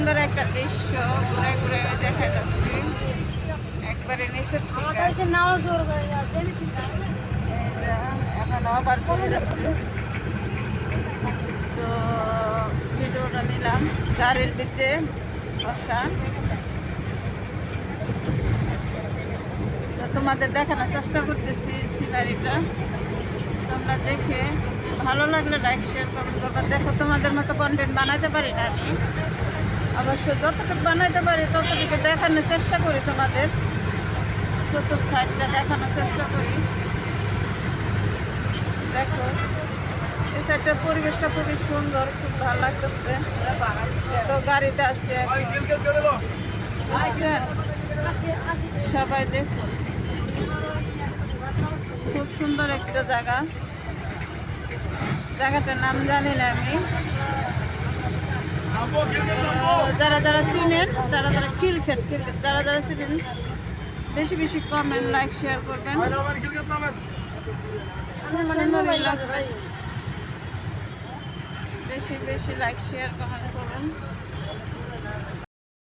সুন্দর একটা দৃশ্য ঘুরে ঘুরে দেখা যাচ্ছে একবারে নিচের থেকে। এখন আবার চলে যাচ্ছে, তো ভিডিওটা নিলাম গাড়ির ভিতরে বসা, তো তোমাদের দেখানোর চেষ্টা করতেছি সিনারিটা। তোমরা দেখে ভালো লাগলে লাইক শেয়ার কমেন্ট করবা। দেখো তোমাদের মতো কন্টেন্ট বানাইতে পারি না আমি, অবশ্য যতটুকু বানাইতে পারি ততটুকু দেখানোর চেষ্টা করি, তোমাদের চতুর্থ সাইডটা দেখানোর চেষ্টা করি। দেখো এই সাইডটার পরিবেশটা খুবই সুন্দর, খুব ভালো লাগতেছে। তো গাড়িতে আসছে সবাই, দেখুন খুব সুন্দর একটা জায়গা। জায়গাটার নাম জানি না আমি, যারা যারা চিনেন যারা যারা ক্রিকেট যারা যারা চিনেন বেশি বেশি কমেন্ট লাইক শেয়ার করবেন। বেশি বেশি লাইক শেয়ার কমেন্ট করবেন।